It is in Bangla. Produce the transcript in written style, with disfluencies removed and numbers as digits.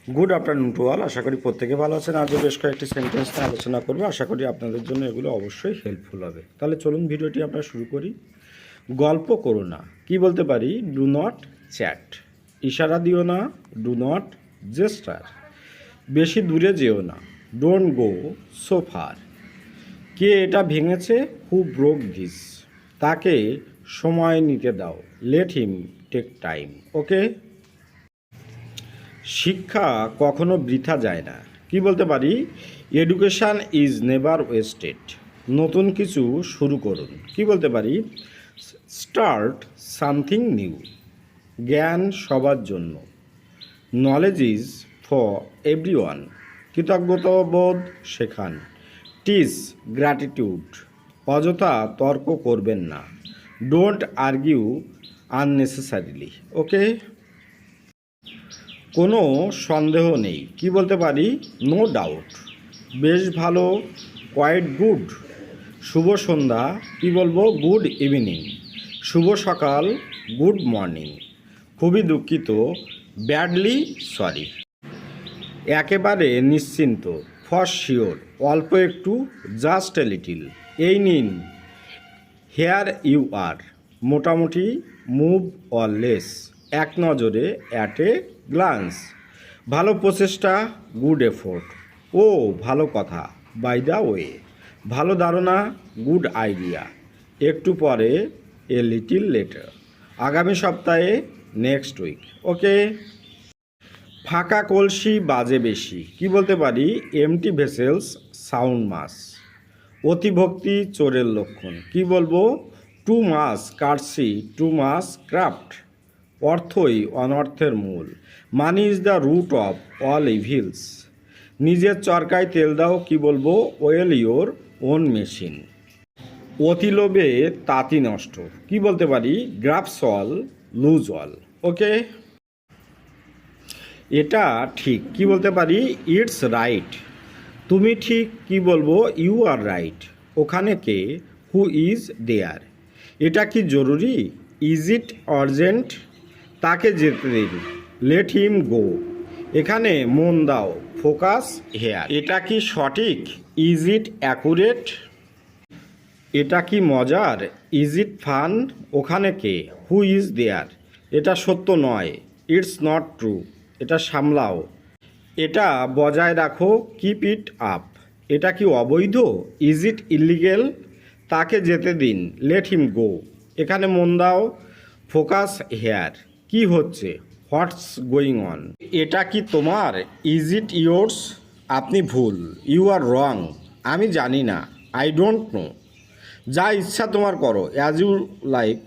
Good afternoon to all. আশা করি প্রত্যেকে ভালো আছেন। আজও বেশ কয়েকটি সেন্টেন্স নিয়ে আলোচনা করবো। আশা করি আপনাদের জন্য এগুলো অবশ্যই হেল্পফুল হবে। তাহলে চলুন ভিডিওটি আমরা শুরু করি। গল্প করো না, কি বলতে পারি? Do not chat. ইশারা দিও না, ডু নট জেস্টার। বেশি দূরে যেও না, ডোন্ট গো সো ফার। কে এটা ভেঙেছে? Who broke this. তাকে সময় নিতে দাও, let him take time. Okay. শিক্ষা কখনো বৃথা যায় না, কি বলতে পারি? Education is never wasted. নতুন কিছু শুরু করুন, কি বলতে পারি? Start something new. জ্ঞান সবার জন্য। Knowledge is for everyone. কৃতজ্ঞতাবোধ শেখান। Teach gratitude. অযথা তর্ক করবেন না। Don't argue unnecessarily. ওকে। কোনো সন্দেহ নেই, কি বলতে পারি? No doubt. বেশ ভালো, কোয়াইট গুড। শুভ সন্ধ্যা, কি বলবো? Good evening. শুভ সকাল, গুড মর্নিং। খুবই দুঃখিত, ব্যাডলি সরি। একেবারে নিশ্চিন্ত, ফর শিওর। অল্প একটু, জাস্ট এ লিটিল। এই নিন, হেয়ার ইউ আর। মোটামুটি, মুভ অর লেস। এক নজরে, অ্যাট এ গ্লান্স। ভালো প্রচেষ্টা, গুড এফোর্ট। ও ভালো কথা, বাই দ্য ওয়ে। ভালো ধারণা, গুড আইডিয়া। একটু পরে, এ লিটিল লেটার। আগামী সপ্তাহে, নেক্সট উইক। ওকে। ফাঁকা কলসি বাজে বেশি, কি বলতে পারি? Empty vessels sound much. অতিভক্তি চোরের লক্ষণ, কি বলবো? Too much courtesy, too much craft. অর্থই অনর্থের মূল। Money is the root of all evils. নিজের চরকায় তেল দাও, কি বলবো? Oil your own machine. অতি লোভে তাঁতি নষ্ট, কি বলতে পারি? Grasp all lose all. Okay. এটা ঠিক, কি বলতে পারি? It's right. তুমি ঠিক, কি বলবো? You are right. ওখানে কে? হু ইজ দেয়ার। এটা কি জরুরি? Is it urgent. তাকে যেতে দিন, লেট হিম গো। এখানে মন দাও, ফোকাস হেয়ার। এটা কি সঠিক? Is it accurate. এটা কি মজার? Is it fun. ওখানে কে? হু ইজ দেয়ার। এটা সত্য নয়, ইটস নট ট্রু। এটা সামলাও, এটা বজায় রাখো, কিপ ইট আপ। এটা কি অবৈধ? Is it illegal. তাকে যেতে দিন, লেট হিম গো। এখানে মন দাও, ফোকাস হেয়ার। কি হচ্ছে? What's going on. এটা কি তোমার? Is it yours. আপনি ভুল, ইউ আর রং। আমি জানি না, আই ডোন্ট নো। যা ইচ্ছা তোমার করো, অ্যাজ ইউ লাইক।